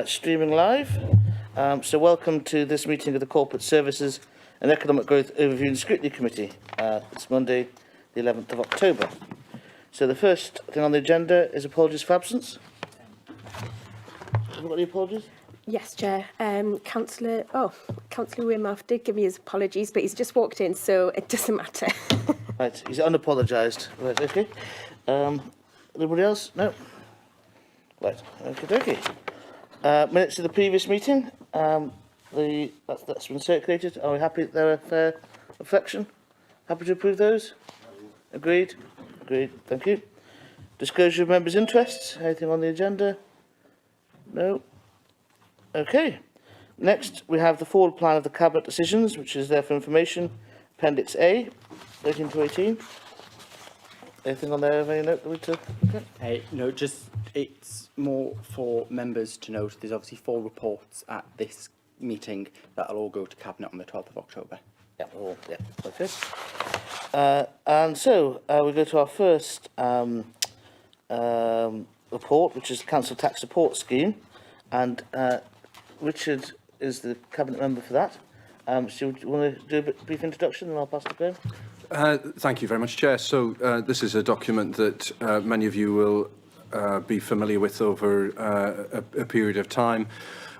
streaming live. So welcome to this meeting of the Corporate Services and Economic Growth Overview and Scrutiny Committee. It's Monday, the 11th of October. So the first thing on the agenda is apologies for absence. Have we got any apologies? Yes, Chair. Councillor Wearmouth did give me his apologies, but he's just walked in, so it doesn't matter. Right, he's unapologised. Right, okay. Anybody else? No. Right, okay. Minutes of the previous meeting. That's been circulated. Are we happy that they're a fair reflection? Happy to approve those? Agreed. Agreed. Thank you. Disclosure of members' interests. Anything on the agenda? No. Okay. Next, we have the forward plan of the Cabinet decisions, which is there for information. Appendix A, 13 to 18. Anything on there of any note that we took? Okay. No, just it's more for members to note. There's obviously 4 reports at this meeting that'll all go to Cabinet on the 12th of October. Yeah, okay. And so we go to our first report, which is the Council Tax Support Scheme. And Richard is the Cabinet member for that. So do you want to do a brief introduction and I'll pass to Graham? Thank you very much, Chair. So this is a document that many of you will be familiar with over a period of time.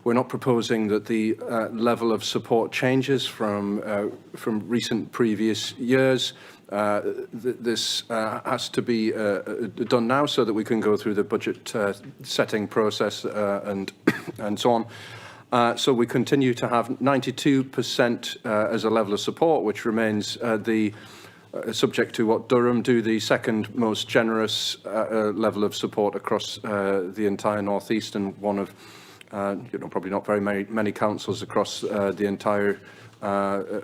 We're not proposing that the level of support changes from recent previous years. This has to be done now so that we can go through the budget setting process and so on. So we continue to have 92% as a level of support, which remains subject to what Durham do, the second most generous level of support across the entire North East, and one of probably not very many councils across the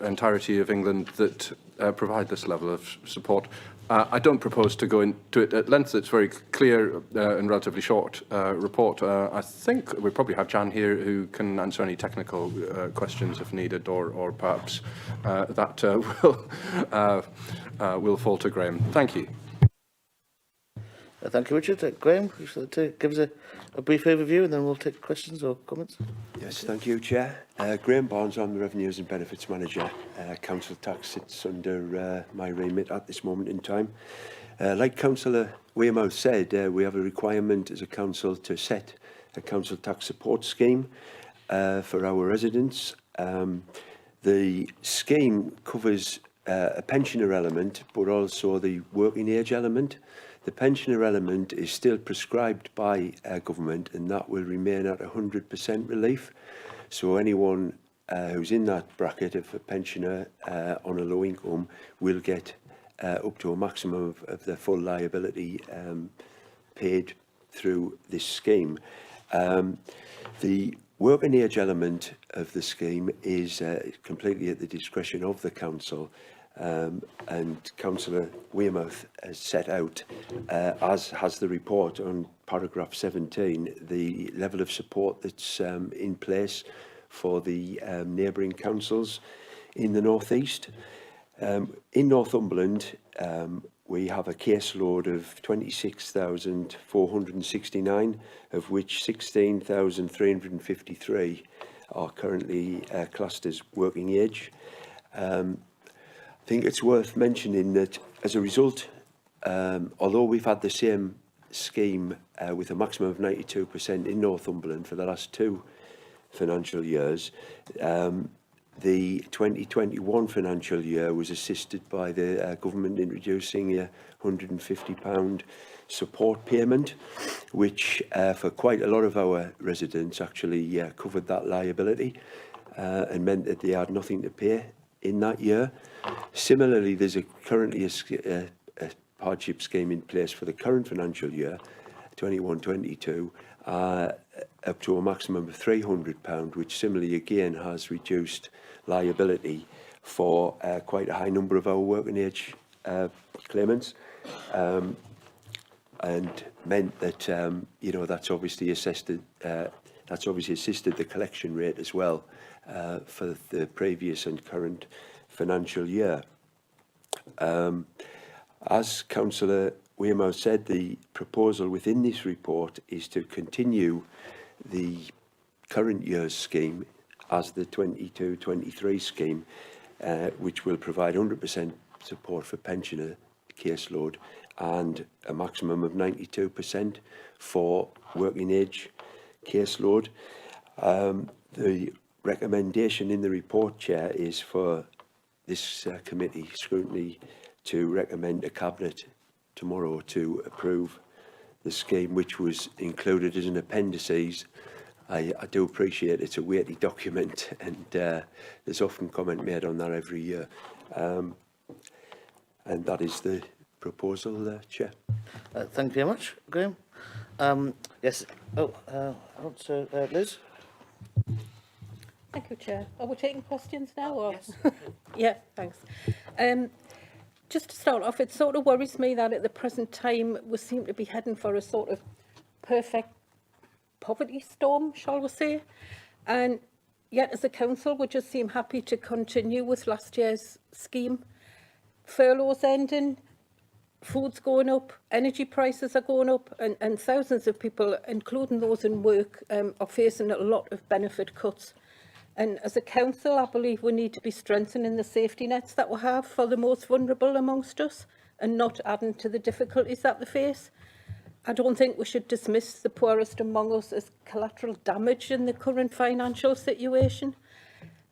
entirety of England that provide this level of support. I don't propose to go into it at length. It's very clear and relatively short report. I think we probably have Jan here who can answer any technical questions if needed, or perhaps that will fall to Graham. Thank you. Thank you, Richard. Graham, would you like to give us a brief overview and then we'll take questions or comments? Yes, thank you, Chair. Graham Barnes, I'm the Revenues and Benefits Manager. Council tax sits under my remit at this moment in time. Like Councillor Wearmouth said, we have a requirement as a council to set a council tax support scheme for our residents. The scheme covers a pensioner element, but also the working age element. The pensioner element is still prescribed by government, and that will remain at 100% relief. So anyone who's in that bracket of a pensioner on a low income will get up to a maximum of the full liability paid through this scheme. The working age element of the scheme is completely at the discretion of the council. And Councillor Wearmouth has set out, as has the report on paragraph 17, the level of support that's in place for the neighbouring councils in the North East. In Northumberland, we have a caseload of 26,469, of which 16,353 are currently classed as working age. I think it's worth mentioning that as a result, although we've had the same scheme with a maximum of 92% in Northumberland for the last 2 financial years, the 2021 financial year was assisted by the government introducing a £150 support payment, which for quite a lot of our residents actually covered that liability and meant that they had nothing to pay in that year. Similarly, there's currently a hardship scheme in place for the current financial year, 21-22, up to a maximum of £300, which similarly again has reduced liability for quite a high number of our working age claimants, and meant that that's obviously assisted the collection rate as well for the previous and current financial year. As Councillor Wearmouth said, the proposal within this report is to continue the current year's scheme as the 22-23 scheme, which will provide 100% support for pensioner caseload and a maximum of 92% for working age caseload. The recommendation in the report, Chair, is for this committee, Scrutiny, to recommend to Cabinet tomorrow to approve the scheme, which was included as an appendices. I do appreciate it's a weighty document, and there's often comment made on that every year. And that is the proposal, Chair. Thank you very much, Graham. Yes. Oh, Liz. Thank you, Chair. Are we taking questions now? Or? Yes. Yeah, thanks. Just to start off, it sort of worries me that at the present time we seem to be heading for a sort of perfect poverty storm, shall we say. And yet as a council we just seem happy to continue with last year's scheme. Furloughs ending, food's going up, energy prices are going up, and thousands of people, including those in work, are facing a lot of benefit cuts. And as a council, I believe we need to be strengthening the safety nets that we have for the most vulnerable amongst us and not adding to the difficulties that they face. I don't think we should dismiss the poorest among us as collateral damage in the current financial situation.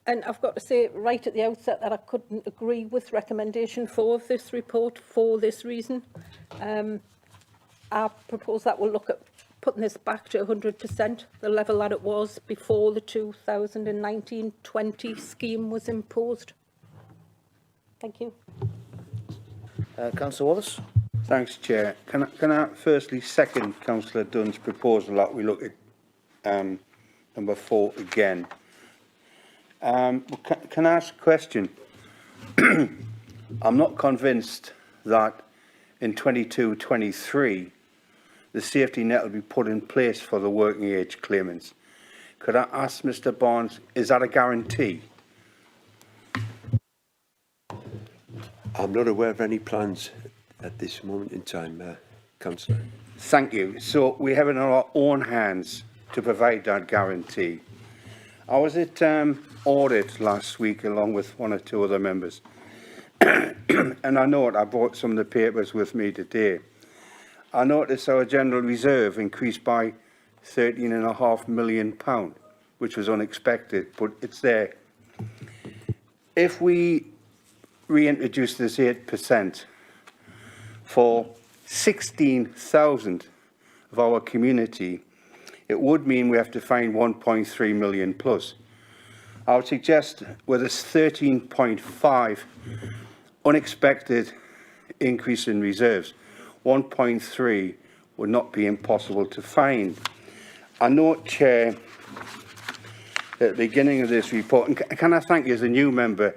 And I've got to say right at the outset that I couldn't agree with recommendation 4 of this report for this reason. I propose that we'll look at putting this back to 100%, the level that it was before the 2019-20 scheme was imposed. Thank you. Councillor Wallace. Thanks, Chair. Can I firstly second Councillor Dunn's proposal that we look at number 4 again? Can I ask a question? I'm not convinced that in 22-23 the safety net will be put in place for the working age claimants. Could I ask Mr Barnes, is that a guarantee? I'm not aware of any plans at this moment in time, Councillor. Thank you. So we have it in our own hands to provide that guarantee. I was at audit last week along with 1 or 2 other members. And I know I brought some of the papers with me today. I noticed our general reserve increased by £13.5 million, which was unexpected, but it's there. If we reintroduce this 8% for 16,000 of our community, it would mean we have to find 1.3 million plus. I would suggest with this 13.5 unexpected increase in reserves, 1.3 would not be impossible to find. I note, Chair, at the beginning of this report, and can I thank you as a new member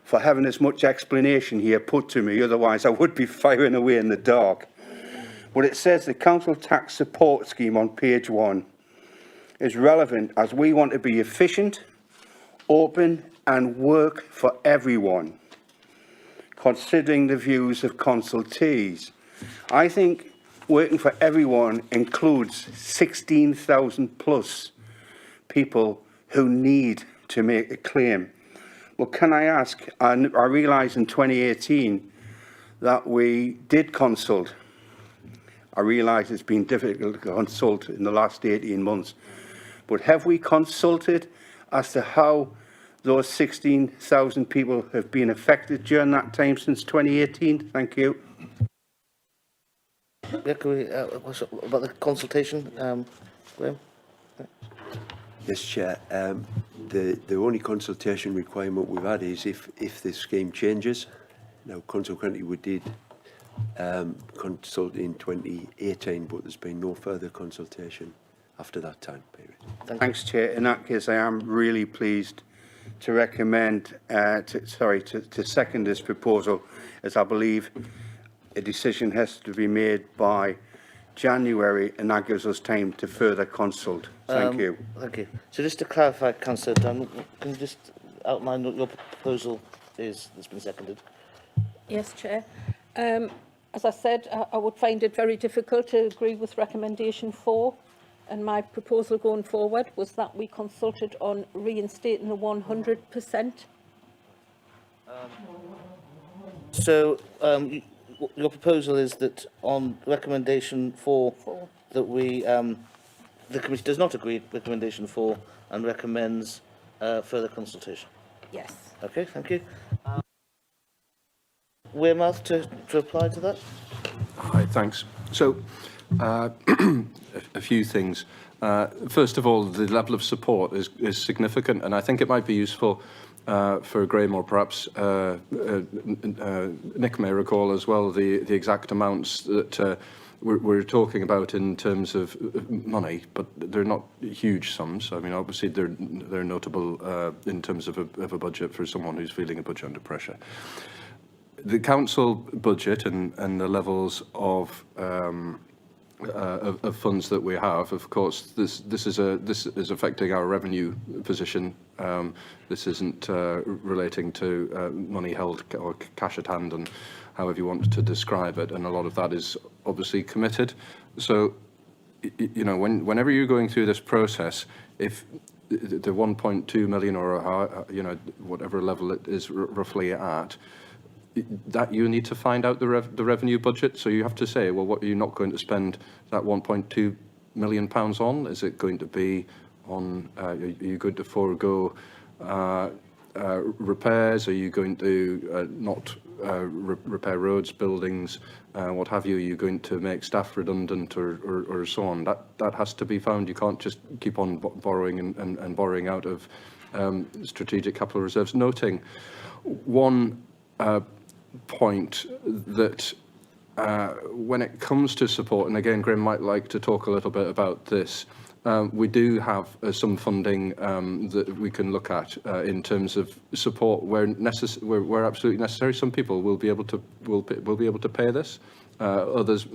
for having as much explanation here put to me, otherwise I would be firing away in the dark. But it says the Council Tax Support Scheme on page 1 is relevant as we want to be efficient, open and work for everyone, considering the views of consultees. I think working for everyone includes 16,000 plus people who need to make a claim. Well, can I ask, I realise in 2018 that we did consult. I realise it's been difficult to consult in the last 18 months, but have we consulted as to how those 16,000 people have been affected during that time since 2018? Thank you. Yeah, can we, what's about the consultation, Graham? Yes, Chair. The only consultation requirement we've had is if the scheme changes. Now, consequently, we did consult in 2018, but there's been no further consultation after that time period. Thanks, Chair. In that case, I am really pleased to recommend, to second this proposal, as I believe a decision has to be made by January, and that gives us time to further consult. Thank you. Thank you. So just to clarify, Councillor Dunn, can you just outline what your proposal is that's been seconded? Yes, Chair. As I said, I would find it very difficult to agree with recommendation 4. and my proposal going forward was that we consulted on reinstating the 100%. So your proposal is that on recommendation 4, that we, the committee does not agree with recommendation 4 and recommends further consultation. Yes. Okay, thank you. Wearmouth to apply to that? Hi, thanks. So, a few things. First of all, the level of support is significant, and I think it might be useful for Graham, or perhaps Nick may recall as well, the exact amounts that we're talking about in terms of money, but they're not huge sums. I mean, obviously they're notable in terms of a budget for someone who's feeling a budget under pressure. The council budget and the levels of funds that we have, of course, this is affecting our revenue position. This isn't relating to money held or cash at hand, and however you want to describe it. And a lot of that is obviously committed. So, you know, whenever you're going through this process, if the 1.2 million or you know, whatever level it is roughly at, that you need to find out the revenue budget. So you have to say, well, what are you not going to spend that 1.2 million pounds on? Is it going to be on, are you going to forego repairs? Are you going to not repair roads, buildings, what have you? Are you going to make staff redundant or so on? That has to be found. You can't just keep on borrowing and borrowing out of strategic capital reserves. Noting one point that when it comes to support, and again, Graham might like to talk a little bit about this, we do have some funding that we can look at in terms of support where absolutely necessary. Some people will be able to pay this. Others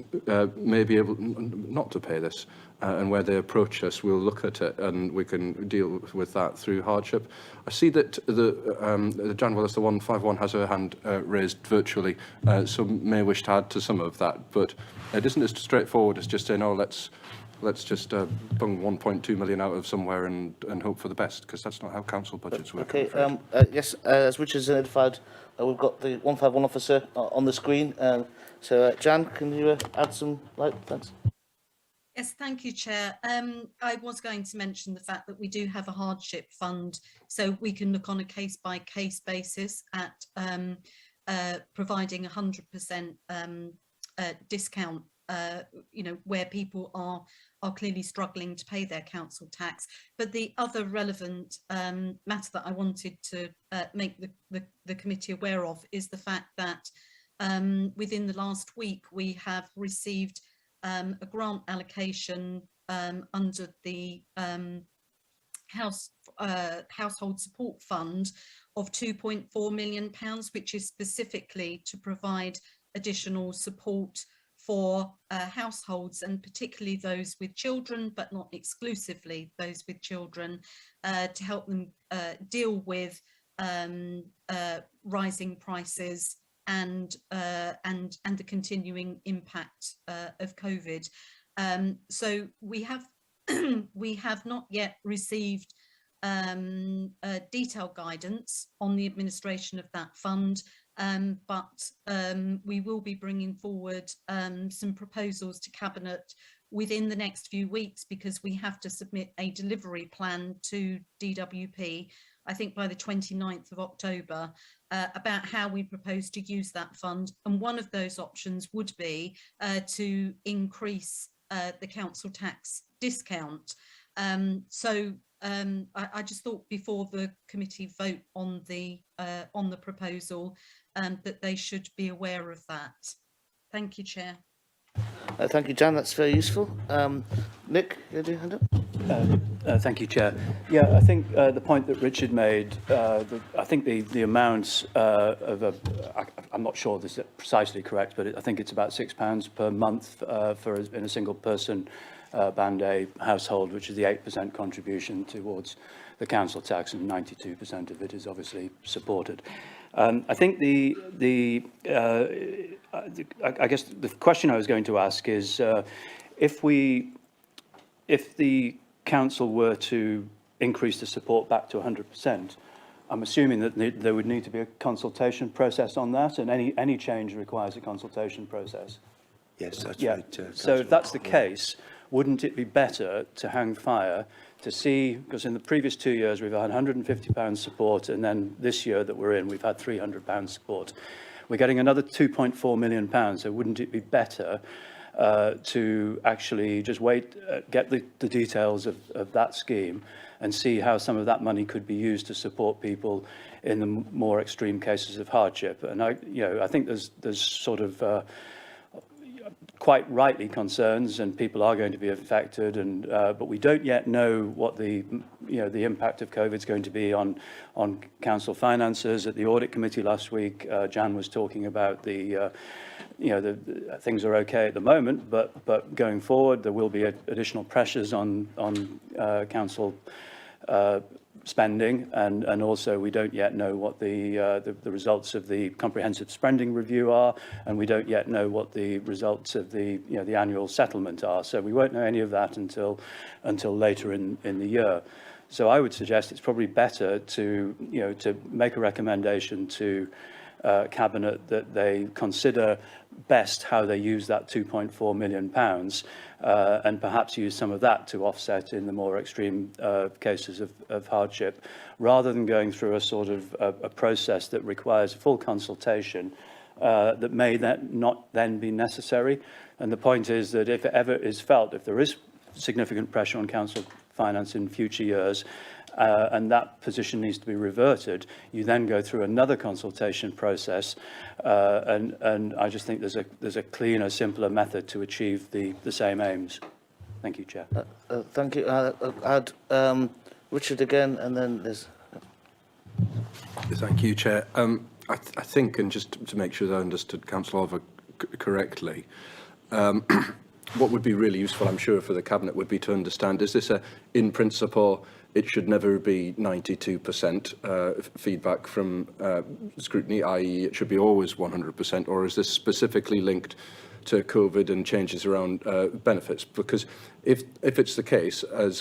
may be able not to pay this, and where they approach us, we'll look at it and we can deal with that through hardship. I see that Jan Willis, the 151, has her hand raised virtually, so may wish to add to some of that, but it isn't as straightforward as just saying, oh, let's just bung 1.2 million out of somewhere and hope for the best, because that's not how council budgets work. Okay, yes, as Richard's identified, we've got the 151 officer on the screen. So, Jan, can you add some light? Thanks. Yes, thank you, Chair. I was going to mention the fact that we do have a hardship fund, so we can look on a case-by-case basis at providing 100% discount, you know, where people are clearly struggling to pay their council tax. But the other relevant matter that I wanted to make the committee aware of is the fact that within the last week we have received a grant allocation under the Household Support Fund of £2.4 million, which is specifically to provide additional support for households, and particularly those with children, but not exclusively those with children, to help them deal with rising prices and the continuing impact of COVID. So we have we have not yet received detailed guidance on the administration of that fund, but we will be bringing forward some proposals to Cabinet within the next few weeks, because we have to submit a delivery plan to DWP, I think by the 29th of October, about how we propose to use that fund. And one of those options would be to increase the council tax discount. So I just thought before the committee vote on the proposal that they should be aware of that. Thank you, Chair. Thank you, Jan. That's very useful. Nick, you do hand up? Thank you, Chair. Yeah, I think the point that Richard made, I think the amounts I'm not sure this is precisely correct, but I think it's about £6 per month in a single person Band A household, which is the 8% contribution towards the council tax, and 92% of it is obviously supported. I think I guess the question I was going to ask is, if we if the council were to increase the support back to 100%, I'm assuming that there would need to be a consultation process on that, and any change requires a consultation process. Yes, that's Yeah. right. So if that's the case, wouldn't it be better to hang fire to see, because in the previous 2 years we've had £150 support, and then this year that we're in, we've had £300 support. We're getting another £2.4 million, so wouldn't it be better to actually just wait, get the details of that scheme and see how some of that money could be used to support people in the more extreme cases of hardship? And I think there's sort of quite rightly concerns, and people are going to be affected, and but we don't yet know what the impact of COVID is going to be on council finances. At the audit committee last week, Jan was talking about the things are okay at the moment, but going forward there will be additional pressures on council spending, and also we don't yet know what the results of the comprehensive spending review are, and we don't yet know what the results of the annual settlement are. So we won't know any of that until later in the year. So I would suggest it's probably better to make a recommendation to Cabinet that they consider best how they use that £2.4 million, and perhaps use some of that to offset in the more extreme cases of hardship, rather than going through a sort of a process that requires full consultation that may not then be necessary. And the point is that if it ever is felt, if there is significant pressure on council finance in future years, and that position needs to be reverted, you then go through another consultation process, and I just think there's a cleaner, simpler method to achieve the same aims. Thank you, Chair. Thank you. I'll add Richard again, and then there's... Thank you, Chair. I think, and just to make sure that I understood Councillor Oliver correctly, what would be really useful, I'm sure, for the Cabinet would be to understand, is this in principle, it should never be 92% feedback from scrutiny, i.e. it should be always 100%, or is this specifically linked to COVID and changes around benefits? Because if it's the case, as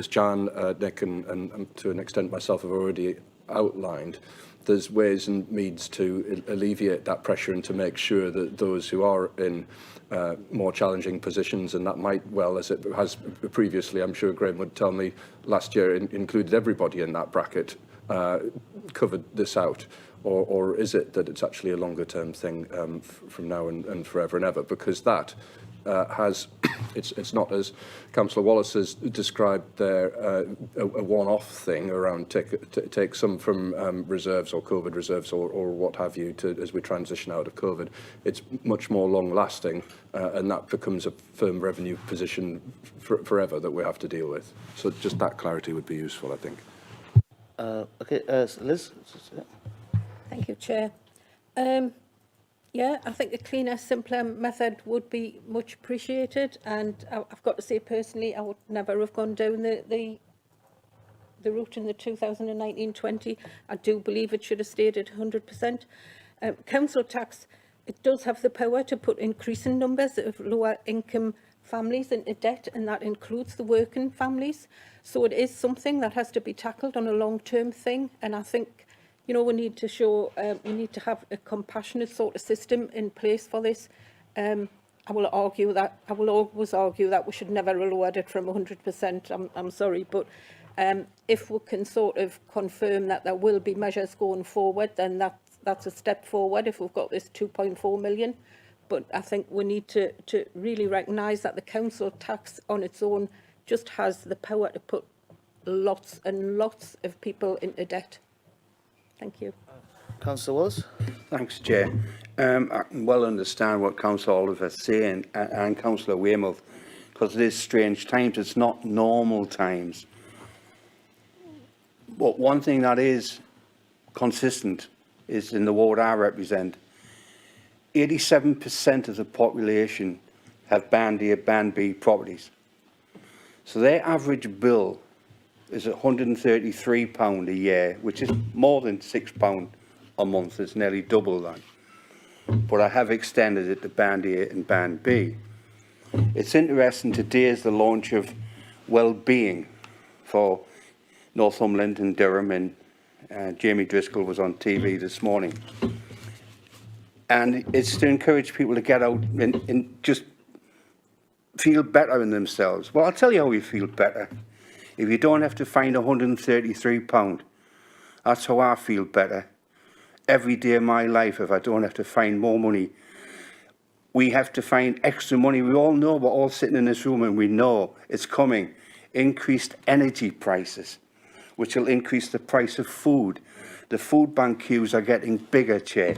Jan, Nick and to an extent myself have already outlined, there's ways and means to alleviate that pressure and to make sure that those who are in more challenging positions, and that might well, as it has previously, I'm sure Graham would tell me, last year included everybody in that bracket, covered this out? Or is it that it's actually a longer term thing from now and forever and ever? Because that it's not, as Councillor Wallace has described there, a one-off thing around take some from reserves or COVID reserves or what have you as we transition out of COVID. It's much more long-lasting, and that becomes a firm revenue position forever that we have to deal with. So just that clarity would be useful, I think. Okay, Liz? Thank you, Chair. Yeah, I think a cleaner, simpler method would be much appreciated, and I've got to say personally, I would never have gone down the route in the 2019-20. I do believe it should have stayed at 100%. Council tax, it does have the power to put increasing numbers of lower income families into debt, and that includes the working families. So it is something that has to be tackled on a long-term thing, and I think, you know, we need to show, we need to have a compassionate sort of system in place for this. I will always argue that we should never have lowered it from 100%. I'm sorry, but if we can sort of confirm that there will be measures going forward, then that's a step forward if we've got this 2.4 million. But I think we need to really recognise that the council tax on its own just has the power to put lots and lots of people into debt. Thank you. Councillor Wallace? Thanks, Chair. I can well understand what Councillor Oliver's saying and Councillor Weymouth, because it is strange times. It's not normal times. But one thing that is consistent is in the ward I represent, 87% of the population have Band A, Band B properties. So their average bill is £133 a year, which is more than £6 a month. It's nearly double that. But I have extended it to Band A and Band B. It's interesting, today is the launch of well-being for Northumberland and Durham, and Jamie Driscoll was on TV this morning. And it's to encourage people to get out and just feel better in themselves. Well, I'll tell you how you feel better. If you don't have to find £133, that's how I feel better. Every day of my life, if I don't have to find more money, we have to find extra money. We all know, we're all sitting in this room and we know it's coming. Increased energy prices, which will increase the price of food. The food bank queues are getting bigger, Chair.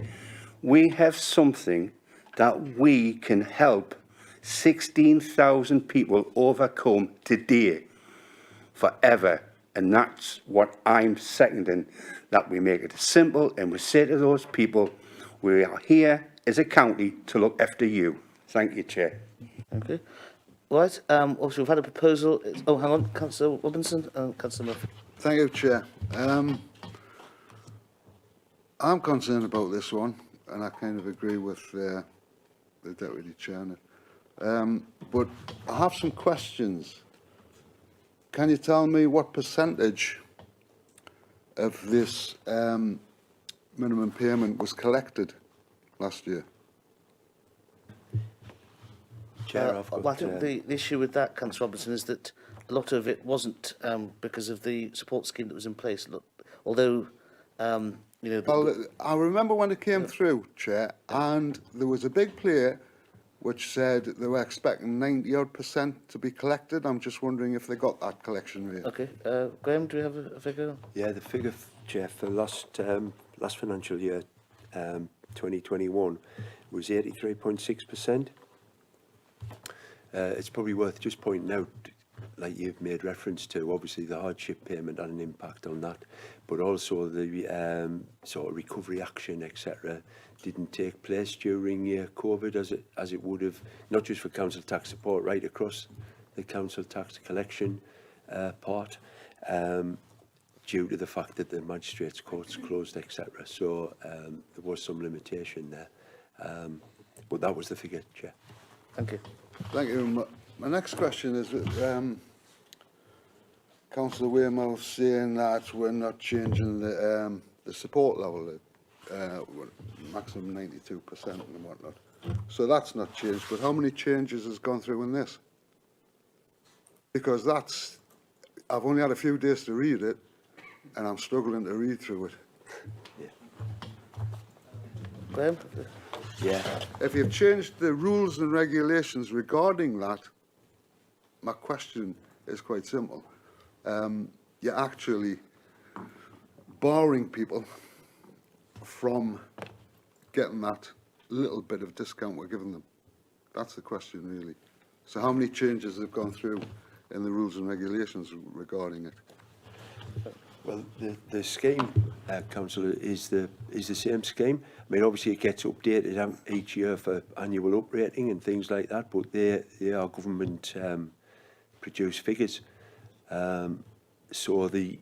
We have something that we can help 16,000 people overcome today, forever. And that's what I'm seconding, that we make it simple and we say to those people, we are here as a county to look after you. Thank you, Chair. Okay. Right, obviously we've had a proposal. Oh, hang on, Councillor Robinson and Councillor Murphy. Thank you, Chair. I'm concerned about this one, and I kind of agree with the Deputy Chairman. But I have some questions. Can you tell me what percentage of this minimum payment was collected last year? Chair, I've got, Well, I think the issue with that, Councillor Robinson, is that a lot of it wasn't because of the support scheme that was in place. Look, although, you know... Well, I remember when it came through, Chair, and there was a big player which said they were expecting 90% to be collected. I'm just wondering if they got that collection rate. Okay. Graham, do we have a figure? yeah, the figure, Chair, for last financial year, 2021, was 83.6%. It's probably worth just pointing out, like you've made reference to, obviously the hardship payment had an impact on that, but also the sort of recovery action, etc., didn't take place during COVID as it would have, not just for council tax support, right across the council tax collection part, due to the fact that the magistrates' courts closed, etc. So there was some limitation there, but that was the figure, Chair. Thank you. Thank you. My next question is, Councillor Weymouth saying that we're not changing the support level, maximum 92% and whatnot. So that's not changed, but how many changes has gone through in this? Because that's, I've only had a few days to read it, and I'm struggling to read through it. Graham? Yeah. If you've changed the rules and regulations regarding that, my question is quite simple. You're actually barring people from getting that little bit of discount we're giving them. That's the question, really. So how many changes have gone through in the rules and regulations regarding it? Well, the scheme, Councillor, is the same scheme. I mean, obviously it gets updated each year for annual uprating and things like that, but they are government produced figures. So the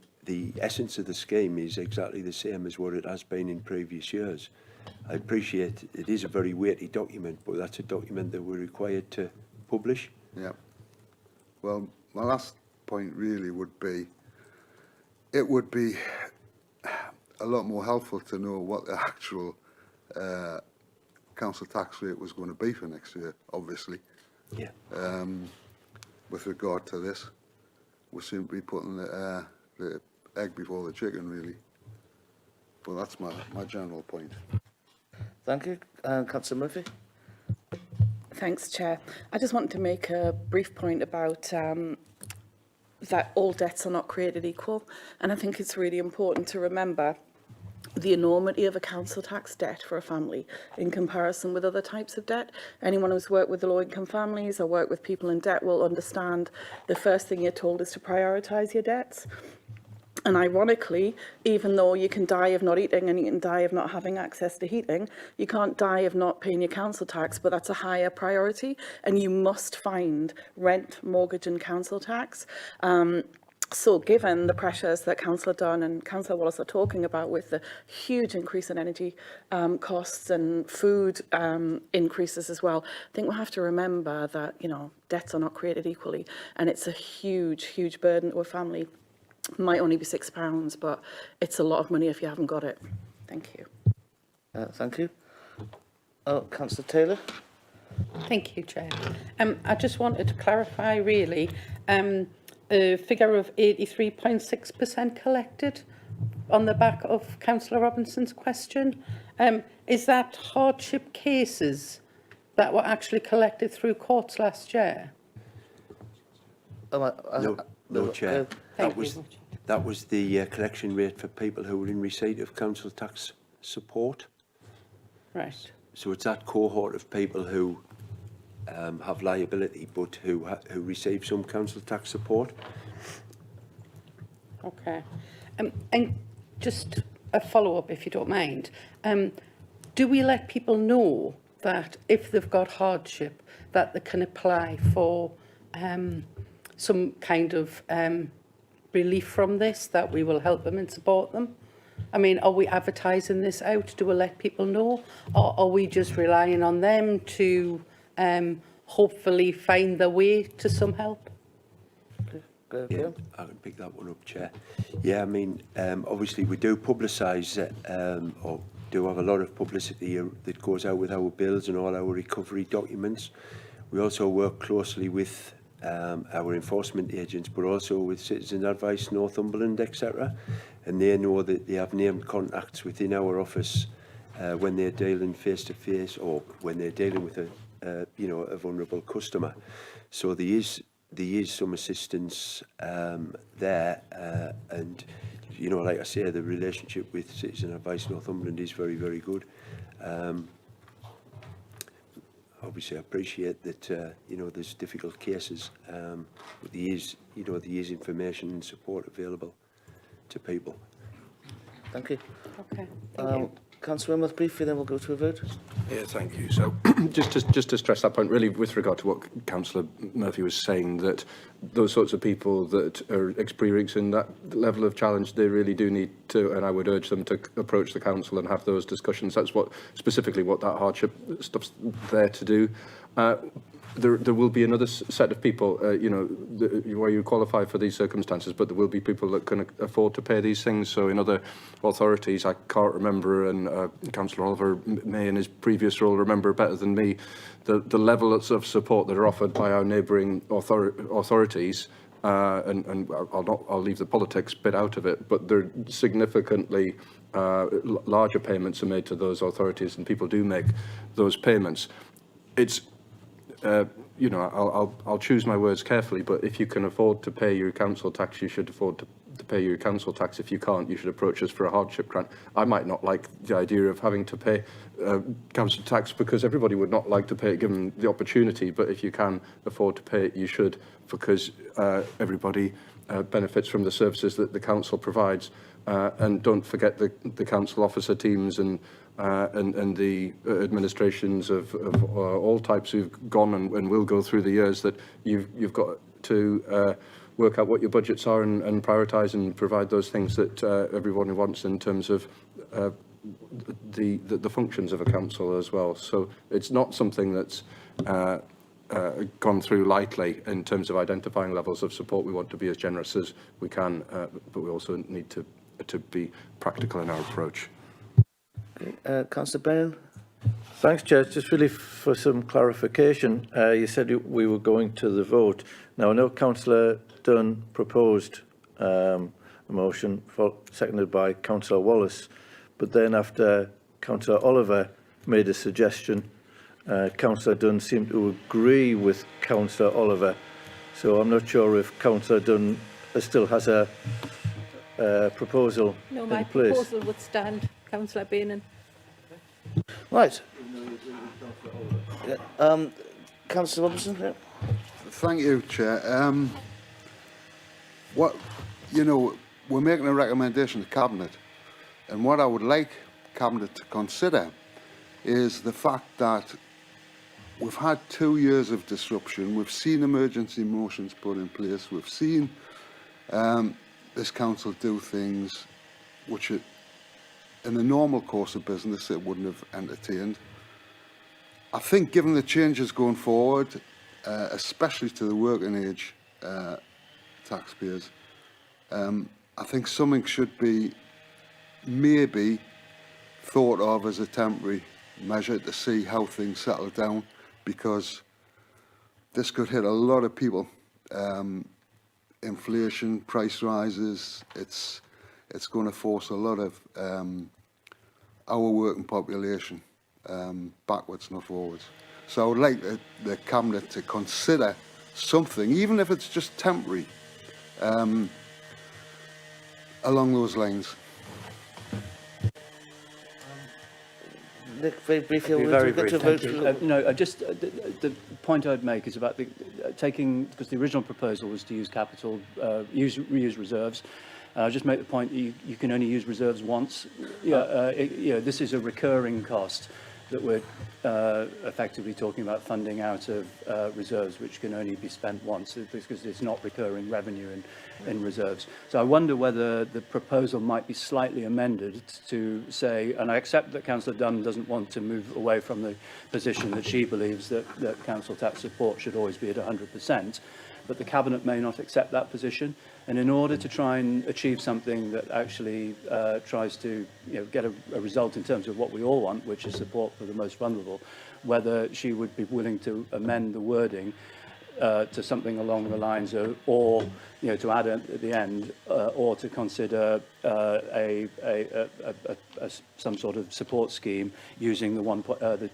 essence of the scheme is exactly the same as what it has been in previous years. I appreciate it is a very weighty document, but that's a document that we're required to publish. Yeah. Well, my last point really would be, it would be a lot more helpful to know what the actual council tax rate was going to be for next year, obviously. Yeah. With regard to this, we seem to be putting the egg before the chicken, really. Well, that's my general point. Thank you. Councillor Murphy? Thanks, Chair. I just wanted to make a brief point about that all debts are not created equal. And I think it's really important to remember the enormity of a council tax debt for a family in comparison with other types of debt. Anyone who's worked with the low-income families or worked with people in debt will understand the first thing you're told is to prioritise your debts. And ironically, even though you can die of not eating and you can die of not having access to heating, you can't die of not paying your council tax, but that's a higher priority. And you must find rent, mortgage and council tax So given the pressures that Councillor Dunn and Councillor Wallace are talking about with the huge increase in energy costs and food increases as well, I think we'll have to remember that, you know, debts are not created equally, and it's a huge, huge burden to a family. It might only be £6, but it's a lot of money if you haven't got it. Thank you. Thank you. Oh, Councillor Taylor. Thank you, Chair. I just wanted to clarify, really, a figure of 83.6% collected on the back of Councillor Robinson's question. Is that hardship cases that were actually collected through courts last year? No, Chair. Thank you. That was the collection rate for people who were in receipt of council tax support. Right. So it's that cohort of people who have liability but who receive some council tax support. Okay. And just a follow-up, if you don't mind. Do we let people know that if they've got hardship, that they can apply for some kind of relief from this, that we will help them and support them? I mean, are we advertising this out? Do we let people know? Or are we just relying on them to hopefully find their way to some help? Yeah, I can pick that one up, Chair. Yeah, I mean, obviously we do publicise or do have a lot of publicity that goes out with our bills and all our recovery documents. We also work closely with our enforcement agents, but also with Citizen Advice Northumberland, etc. And they know that they have named contacts within our office when they're dealing face-to-face or when they're dealing with a vulnerable customer. So there is some assistance there, and you know, like I say, the relationship with Citizen Advice Northumberland is very, very good. Obviously, I appreciate that you know, there's difficult cases, but there is information and support available to people. Thank you. Okay. Thank you. Councillor Wentworth, briefly, then we'll go to a vote. Yeah, thank you. So just to stress that point, really, with regard to what Councillor Murphy was saying, that those sorts of people that are experiencing that level of challenge, they really do need to, and I would urge them to approach the council and have those discussions. That's what specifically what that hardship stuff's there to do. There will be another set of people, you know, where you qualify for these circumstances, but there will be people that can afford to pay these things. So in other authorities, I can't remember, and Councillor Oliver may in his previous role remember better than me, the levels of support that are offered by our neighbouring authorities. And I'll leave the politics bit out of it, but there are significantly larger payments are made to those authorities, and people do make those payments. It's you know, I'll choose my words carefully, but if you can afford to pay your council tax, you should afford to pay your council tax. If you can't, you should approach us for a hardship grant. I might not like the idea of having to pay council tax, because everybody would not like to pay it given the opportunity, but if you can afford to pay it, you should, because everybody benefits from the services that the council provides. And don't forget the council officer teams and the administrations of all types who've gone and will go through the years, that you've got to work out what your budgets are and prioritise and provide those things that everyone wants in terms of the functions of a council as well. So it's not something that's gone through lightly in terms of identifying levels of support. We want to be as generous as we can, but we also need to be practical in our approach. Councillor Brennan. Thanks, Chair. Just really for some clarification, you said we were going to the vote. Now, I know Councillor Dunn proposed a motion, seconded by Councillor Wallace, but then after Councillor Oliver made a suggestion, Councillor Dunn seemed to agree with Councillor Oliver. So I'm not sure if Councillor Dunn still has a proposal No, in my place. proposal would stand, Councillor Bainan. Right. Yeah. Councillor Robinson. Yeah. Thank you, Chair. You know, we're making a recommendation to Cabinet, and what I would like Cabinet to consider is the fact that we've had 2 years of disruption. We've seen emergency motions put in place. We've seen this council do things which in the normal course of business it wouldn't have entertained. I think given the changes going forward, especially to the working age taxpayers, I think something should be maybe thought of as a temporary measure to see how things settle down, because this could hit a lot of people. Inflation, price rises, it's going to force a lot of our working population backwards, not forwards. So I would like the Cabinet to consider something, even if it's just temporary, along those lines. Nick, very briefly, Be we'll very get brief, to a thank vote. you. No, just the point I'd make is about the taking, because the original proposal was to use capital, reuse reserves. I'll just make the point that you can only use reserves once. This is a recurring cost that we're effectively talking about funding out of reserves, which can only be spent once, because it's not recurring revenue in reserves. So I wonder whether the proposal might be slightly amended to say, and I accept that Councillor Dunn doesn't want to move away from the position that she believes that council tax support should always be at 100%, but the Cabinet may not accept that position. And in order to try and achieve something that actually tries to get a result in terms of what we all want, which is support for the most vulnerable, whether she would be willing to amend the wording to something along the lines of, or to add at the end, or to consider some sort of support scheme using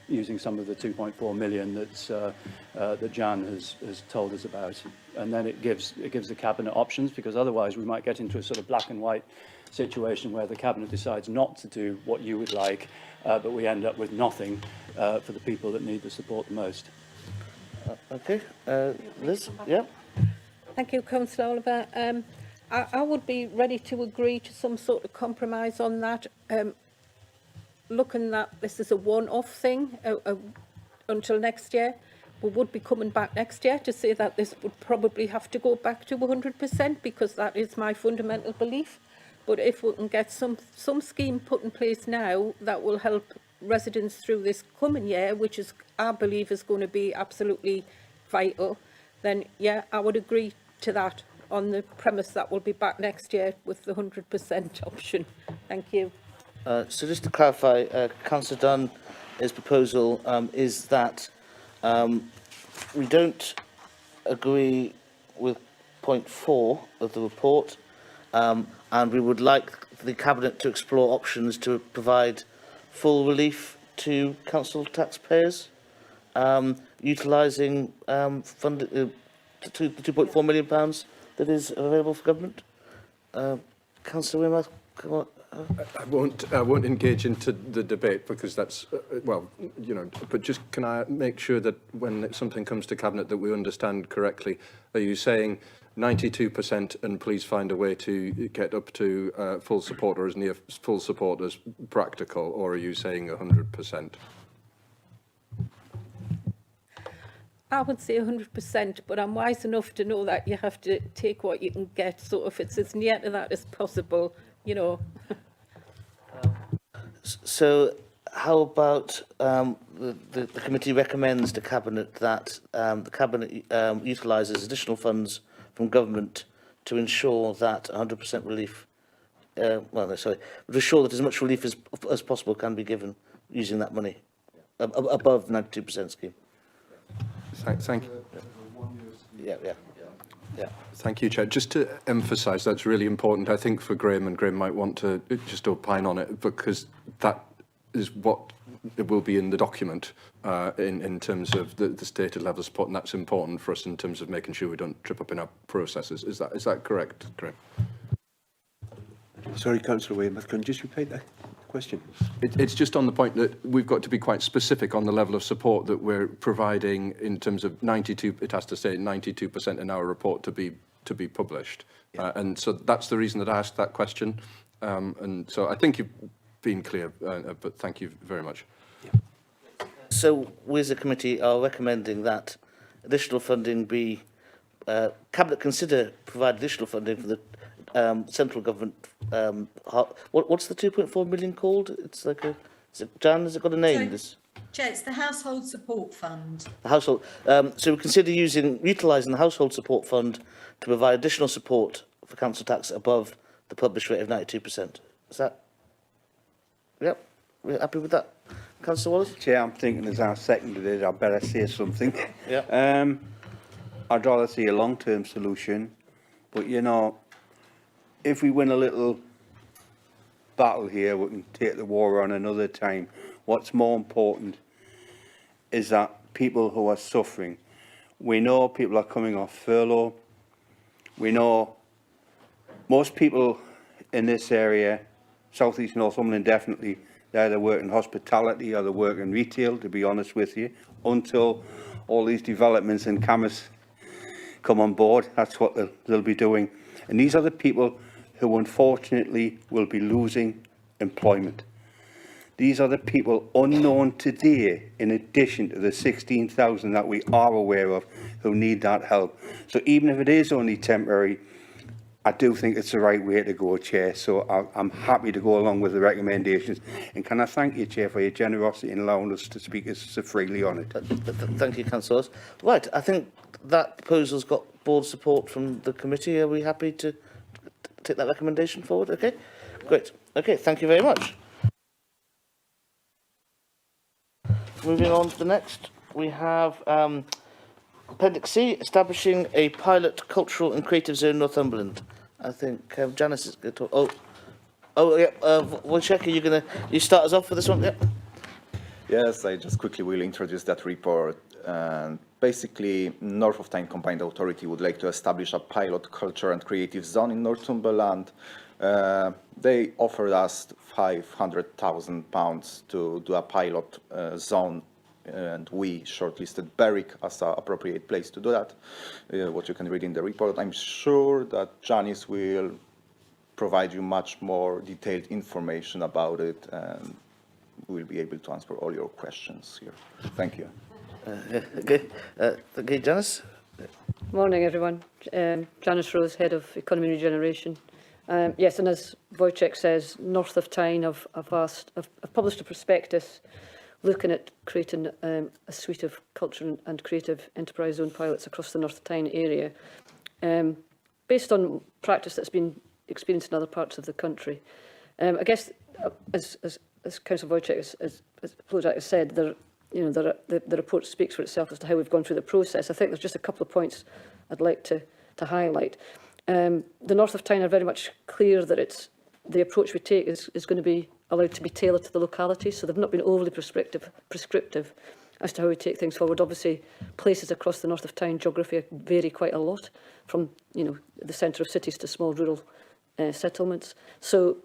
using some of the 2.4 million that Jan has told us about. And then it gives the Cabinet options, because otherwise we might get into a sort of black and white situation where the Cabinet decides not to do what you would like, but we end up with nothing for the people that need the support the most. Okay, Liz, yeah. Thank you, Councillor Oliver. I would be ready to agree to some sort of compromise on that. Looking that this is a one-off thing until next year, we would be coming back next year to say that this would probably have to go back to 100%, because that is my fundamental belief. But if we can get some scheme put in place now that will help residents through this coming year, which is, I believe, is going to be absolutely vital, then yeah, I would agree to that on the premise that we'll be back next year with the 100% option. Thank you. So just to clarify, Councillor Dunn, his proposal is that we don't agree with point 4 of the report, and we would like the Cabinet to explore options to provide full relief to council taxpayers, utilising the £2.4 million that is available for government. Councillor Weymouth, come on. I won't engage into the debate, because that's well, but just can I make sure that when something comes to Cabinet that we understand correctly? Are you saying 92% and please find a way to get up to full support, or as near full support as practical, or are you saying 100%? I would say 100%, but I'm wise enough to know that you have to take what you can get. So if it's as near to that as possible, So how about the committee recommends to Cabinet that the Cabinet utilises additional funds from government to ensure that 100% relief, to ensure that as much relief as possible can be given using that money above the 92% scheme. Thank you. Yeah. Thank you, Chair. Just to emphasise, that's really important, I think, for Graham, and Graham might want to just opine on it, because that is what it will be in the document in terms of the stated level of support, and that's important for us in terms of making sure we don't trip up in our processes. Is that correct, Graham? Sorry, Councillor Weymouth, can you just repeat that question? It's just on the point that we've got to be quite specific on the level of support that we're providing in terms of 92. It has to say 92% in our report to be published, and so that's the reason that I asked that question. And so I think you've been clear, but thank you very much. So we as a committee are recommending that additional funding be Cabinet consider provide additional funding for the central government. What's the 2.4 million called? It's like a. Is it, Jan, has it got a name? So, This Chair, it's the Household Support Fund. the household. So we consider utilising the household support fund to provide additional support for council tax above the published rate of 92%. Is that? Yep. We're happy with that, Councillor Wallace. Chair, I'm thinking as I seconded it, I better say something. Yeah. I'd rather see a long-term solution, but you know, if we win a little battle here, we can take the war on another time. What's more important is that people who are suffering, we know people are coming off furlough. We know most people in this area, South East Northumberland definitely, they either work in hospitality or they work in retail, to be honest with you, until all these developments in Camas come on board. That's what they'll be doing. And these are the people who unfortunately will be losing employment. These are the people unknown today, in addition to the 16,000 that we are aware of who need that help. So even if it is only temporary, I do think it's the right way to go, Chair. So I'm happy to go along with the recommendations. And can I thank you, Chair, for your generosity in allowing us to speak so freely on it. Thank you, Councillors. Right, I think that proposal's got board support from the committee. Are we happy to take that recommendation forward? Okay, great. Okay, thank you very much. Moving on to the next, we have Appendix C, establishing a pilot cultural and creative zone Northumberland. I think Janice is going to talk. Yeah, Wojciech, you start us off for this one? Yeah. Yes, I just quickly will introduce that report. And basically, North of Tyne Combined Authority would like to establish a pilot culture and creative zone in Northumberland. They offered us £500,000 to do a pilot zone, and we shortlisted Berwick as an appropriate place to do that, what you can read in the report. I'm sure that Janice will provide you much more detailed information about it, and we'll be able to answer all your questions here. Thank you. Okay, Janice. Morning, everyone. Janice Rose, Head of Economy and Regeneration. Yes, and as Wojciech says, North of Tyne have published a prospectus looking at creating a suite of culture and creative enterprise zone pilots across the North of Tyne area, based on practice that's been experienced in other parts of the country. I guess, as Councillor Wojciech has said, the report speaks for itself as to how we've gone through the process. I think there's just a couple of points I'd like to highlight. The North of Tyne are very much clear that the approach we take is going to be allowed to be tailored to the locality, so they've not been overly prescriptive as to how we take things forward. Obviously, places across the North of Tyne geography vary quite a lot, from the centre of cities to small rural settlements. So,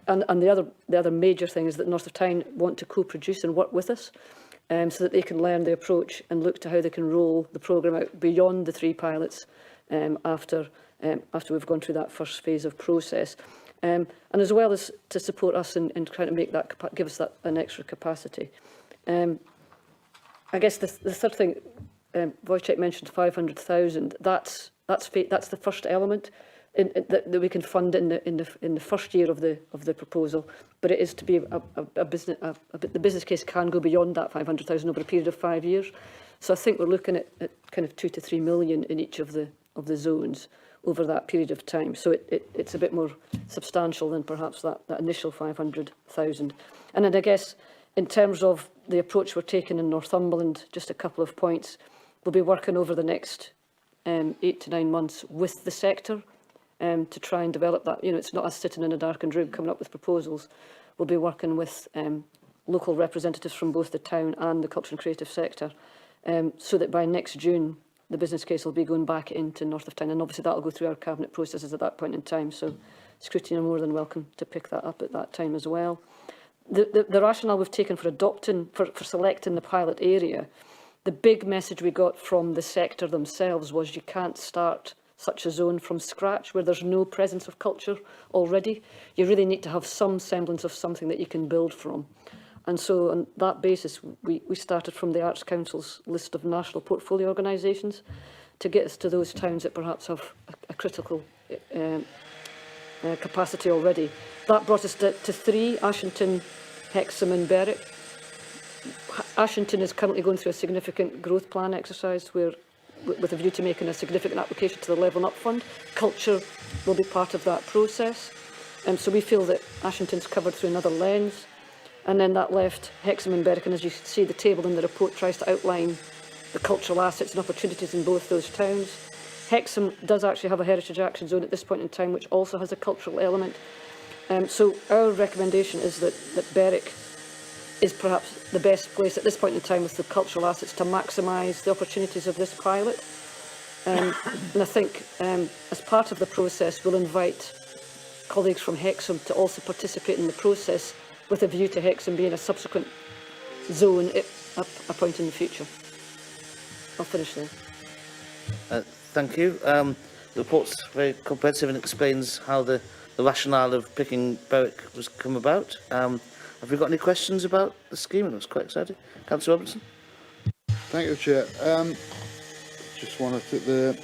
and the other major thing is that North of Tyne want to co-produce and work with us, so that they can learn the approach and look to how they can roll the programme out beyond the 3 pilots after we've gone through that first phase of process. And as well as to support us in trying to make that, give us that an extra capacity. I guess the third thing, Wojciech mentioned 500,000. That's the first element that we can fund in the first year of the proposal. But it is to be a business. The business case can go beyond that 500,000 over a period of 5 years. So I think we're looking at kind of 2 to 3 million in each of the zones over that period of time. So it's a bit more substantial than perhaps that initial 500,000. And then I guess in terms of the approach we're taking in Northumberland, just a couple of points. We'll be working over the next 8 to 9 months with the sector to try and develop that. It's not us sitting in a darkened room coming up with proposals. We'll be working with local representatives from both the town and the culture and creative sector, so that by next June, the business case will be going back into North of Tyne, and obviously that will go through our cabinet processes at that point in time. So Scrutiny are more than welcome to pick that up at that time as well. The rationale we've taken for selecting the pilot area, the big message we got from the sector themselves was you can't start such a zone from scratch where there's no presence of culture already. You really need to have some semblance of something that you can build from. And so on that basis, we started from the Arts Council's list of national portfolio organisations to get us to those towns that perhaps have a critical capacity already. That brought us to 3, Ashington, Hexham and Berwick. Ashington is currently going through a significant growth plan exercise where, with a view to making a significant application to the Levelling Up Fund. Culture will be part of that process. So we feel that Ashington's covered through another lens. And then that left Hexham and Berwick, and as you see, the table in the report tries to outline the cultural assets and opportunities in both those towns. Hexham does actually have a heritage action zone at this point in time, which also has a cultural element. So our recommendation is that Berwick is perhaps the best place at this point in time with the cultural assets to maximise the opportunities of this pilot. And I think as part of the process, we'll invite colleagues from Hexham to also participate in the process with a view to Hexham being a subsequent zone at a point in the future. I'll finish there. Thank you. The report's very comprehensive and explains how the rationale of picking Berwick was come about. Have we got any questions about the scheme? It was quite exciting. Councillor Robinson. Thank you, Chair. Just wanted to...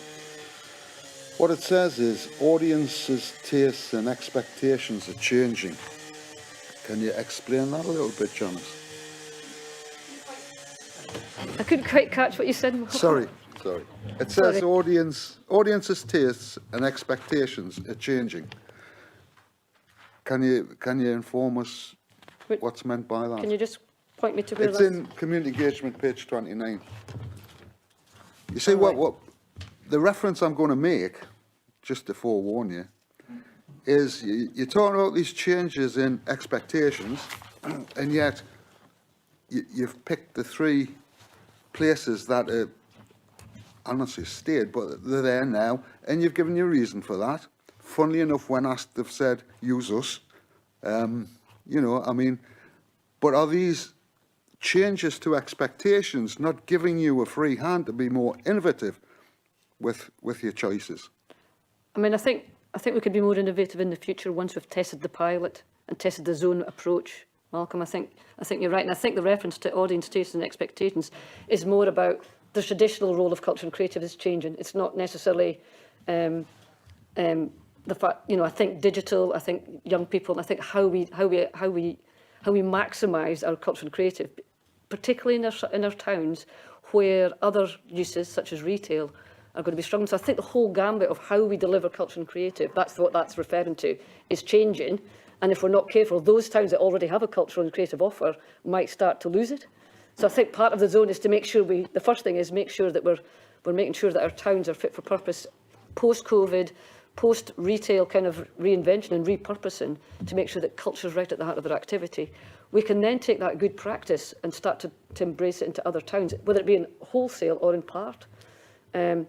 what it says is audiences' tastes and expectations are changing. Can you explain that a little bit, Janice? I couldn't quite catch what you said. Sorry. It says audiences' tastes and expectations are changing. Can you inform us what's meant by that? Can you just point me to where it's that's... in community engagement, page 29. You see, what the reference I'm going to make, just to forewarn you, is you're talking about these changes in expectations, and yet you've picked the 3 places that are, I'm not saying stayed, but they're there now, and you've given your reason for that. Funnily enough, when asked, they've said, use us. You know, I mean, but are these changes to expectations not giving you a free hand to be more innovative with your choices? I mean, I think we could be more innovative in the future once we've tested the pilot and tested the zone approach. Malcolm, I think you're right, and I think the reference to audience tastes and expectations is more about the traditional role of culture and creative is changing. It's not necessarily the fact, you know, I think digital, I think young people, I think how we maximise our culture and creative, particularly in our towns where other uses such as retail are going to be struggling. So I think the whole gambit of how we deliver culture and creative, that's what that's referring to, is changing. And if we're not careful, those towns that already have a cultural and creative offer might start to lose it. So I think part of the zone is to make sure the first thing is make sure that we're making sure that our towns are fit for purpose post-COVID, post-retail kind of reinvention and repurposing, to make sure that culture is right at the heart of their activity. We can then take that good practice and start to embrace it into other towns, whether it be in wholesale or in part.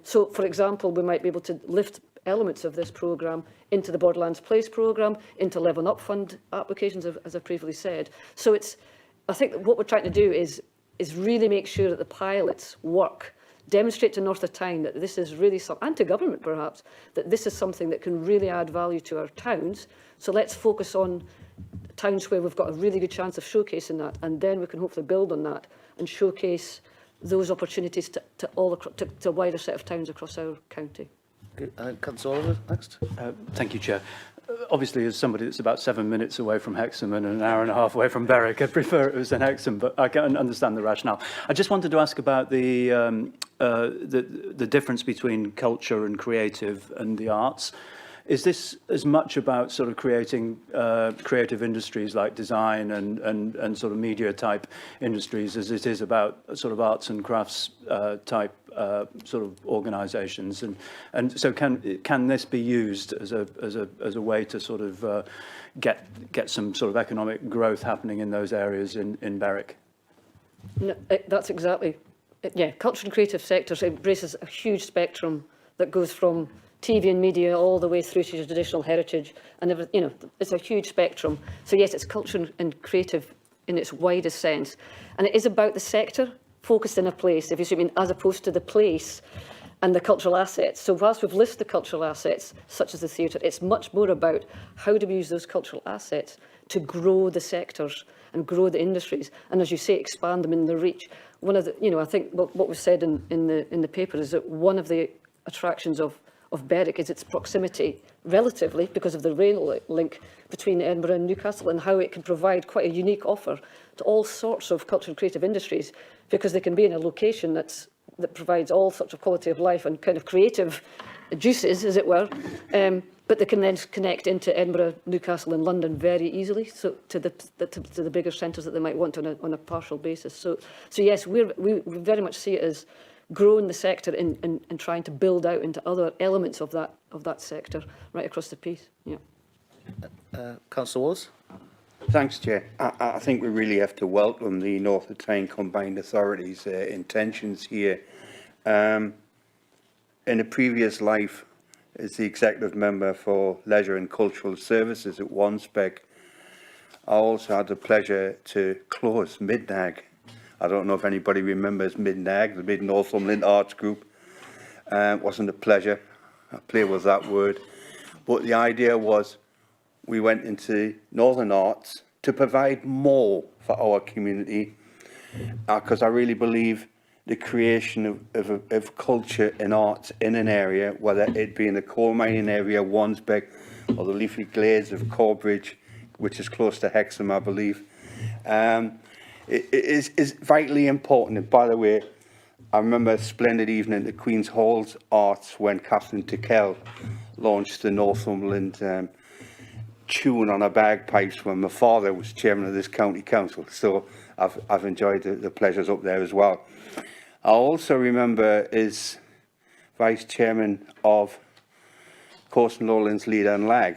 So, for example, we might be able to lift elements of this programme into the Borderlands Place programme, into Levelling Up Fund applications, as I previously said. So I think that what we're trying to do is really make sure that the pilots work, demonstrate to North of Tyne that this is really something, and to government perhaps, that this is something that can really add value to our towns. So let's focus on towns where we've got a really good chance of showcasing that, and then we can hopefully build on that and showcase those opportunities to a wider set of towns across our county. Councillor Oliver, next. Thank you, Chair. Obviously, as somebody that's about 7 minutes away from Hexham and an hour and a half away from Berwick, I'd prefer it was in Hexham, but I can understand the rationale. I just wanted to ask about the difference between culture and creative and the arts. Is this as much about sort of creating creative industries like design and sort of media type industries as it is about sort of arts and crafts type sort of organisations? And so can this be used as a way to sort of get some sort of economic growth happening in those areas in Berwick? No, that's exactly it. Yeah, culture and creative sectors embraces a huge spectrum that goes from TV and media all the way through to traditional heritage, and you know, it's a huge spectrum. So yes, it's culture and creative in its widest sense, and it is about the sector focused in a place, if you see what I mean, as opposed to the place and the cultural assets. So whilst we've listed the cultural assets, such as the theatre, it's much more about how do we use those cultural assets to grow the sectors and grow the industries, and as you say, expand them in their reach. one of the, you know, I think what was said in the paper is that one of the attractions of Berwick is its proximity, relatively, because of the rail link between Edinburgh and Newcastle, and how it can provide quite a unique offer to all sorts of cultural and creative industries, because they can be in a location that provides all sorts of quality of life and kind of creative juices, as it were, but they can then connect into Edinburgh, Newcastle and London very easily, so to the bigger centres that they might want on a partial basis. So yes, we very much see it as growing the sector and trying to build out into other elements of that sector right across the piece. Yeah. Councillor Walls. Thanks, Chair. I think we really have to welcome the North of Tyne Combined Authorities' intentions here. In a previous life, as the Executive Member for Leisure and Cultural Services at Wansbeck, I also had the pleasure to close Midnag. I don't know if anybody remembers Midnag, the Mid-Northumberland Arts Group. It wasn't a pleasure. I play with that word. But the idea was we went into Northern Arts to provide more for our community, because I really believe the creation of culture and arts in an area, whether it be in the coal mining area, Wansbeck, or the leafy glades of Corbridge, which is close to Hexham, I believe, it is vitally important. And by the way, I remember a splendid evening at Queen's Hall's Arts when Catherine Tickell launched the Northumberland tune on her bagpipes when my father was chairman of this county council. So I've enjoyed the pleasures up there as well. I also remember as vice chairman of Coast and Lowlands Leader and Lag,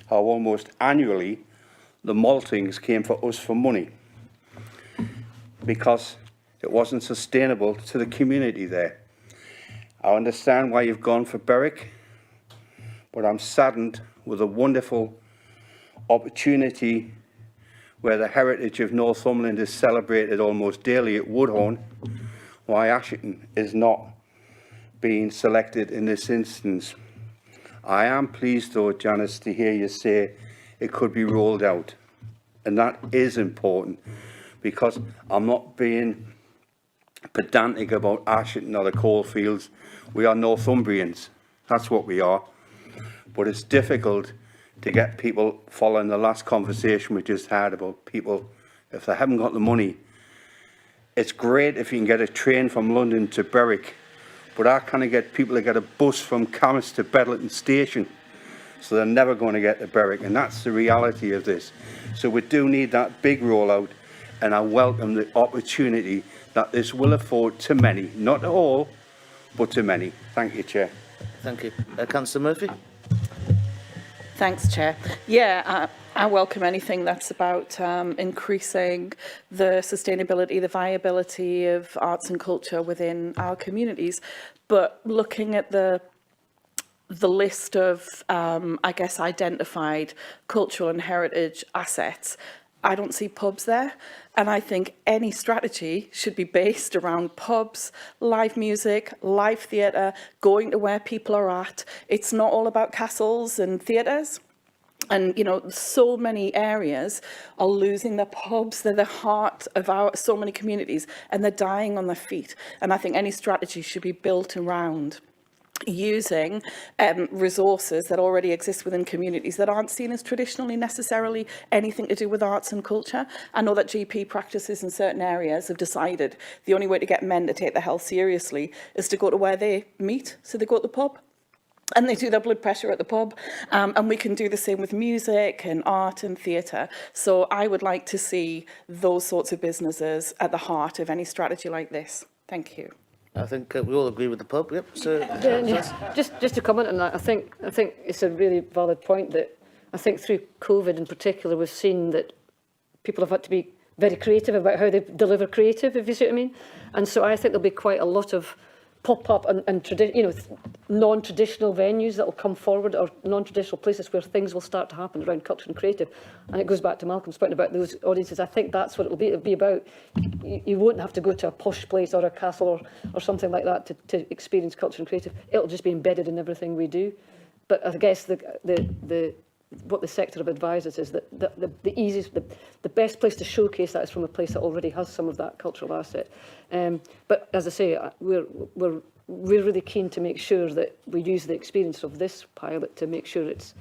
how almost annually the maltings came for us for money because it wasn't sustainable to the community there. I understand why you've gone for Berwick, but I'm saddened with a wonderful opportunity where the heritage of Northumberland is celebrated almost daily at Woodhorn, why Ashington is not being selected in this instance. I am pleased, though, Janice, to hear you say it could be rolled out. And that is important, because I'm not being pedantic about Ashington or the coalfields. We are Northumbrians. That's what we are. But it's difficult to get people following the last conversation we just had about people, if they haven't got the money. It's great if you can get a train from London to Berwick, but I can't get people to get a bus from Camas to Bedlington Station, so they're never going to get to Berwick, and that's the reality of this. So we do need that big rollout, and I welcome the opportunity that this will afford to many, not to all, but to many. Thank you, Chair. Thank you. Councillor Murphy. Thanks, Chair. Yeah, I welcome anything that's about increasing the sustainability, the viability of arts and culture within our communities. But looking at the list of, I guess, identified cultural and heritage assets, I don't see pubs there. And I think any strategy should be based around pubs, live music, live theatre, going to where people are at. It's not all about castles and theatres. And, you know, so many areas are losing their pubs. They're the heart of so many communities, and they're dying on their feet. And I think any strategy should be built around using resources that already exist within communities that aren't seen as traditionally necessarily anything to do with arts and culture. I know that GP practices in certain areas have decided the only way to get men to take their health seriously is to go to where they meet, so they go to the pub. And they do their blood pressure at the pub, and we can do the same with music and art and theatre. So I would like to see those sorts of businesses at the heart of any strategy like this. Thank you. I think we all agree with the pub. Yep. So just to comment on that, I think it's a really valid point that I think through COVID in particular, we've seen that people have had to be very creative about how they deliver creative, if you see what I mean. And so I think there'll be quite a lot of pop-up and non-traditional venues that will come forward, or non-traditional places where things will start to happen around culture and creative. And it goes back to Malcolm's point about those audiences. I think that's what it'll be. It'll be about, you won't have to go to a posh place or a castle or something like that to experience culture and creative. It'll just be embedded in everything we do. But I guess the what the sector have advised us is that the easiest, the best place to showcase that is from a place that already has some of that cultural asset. But as I say, we're really keen to make sure that we use the experience of this pilot to make sure it's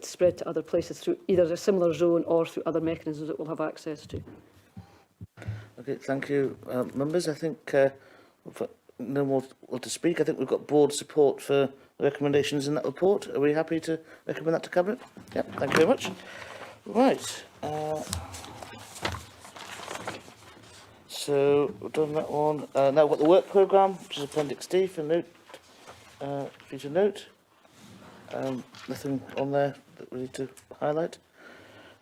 spread to other places through either a similar zone or through other mechanisms that we'll have access to. Okay, thank you, members. I think no more to speak. I think we've got board support for the recommendations in that report. Are we happy to recommend that to Cabinet? Yep, thank you very much. Right. So we've done that one. Now we've got the work programme, which is Appendix D for note. For you to note. Nothing on there that we need to highlight.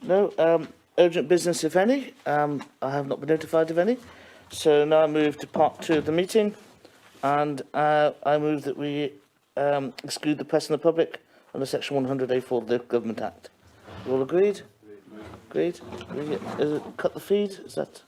No. Urgent business, if any. I have not been notified of any. So now I move to part 2 of the meeting, and I move that we exclude the press and the public under section 100A4 of the Government Act. You all agreed? Agreed? Cut the feed? Is that...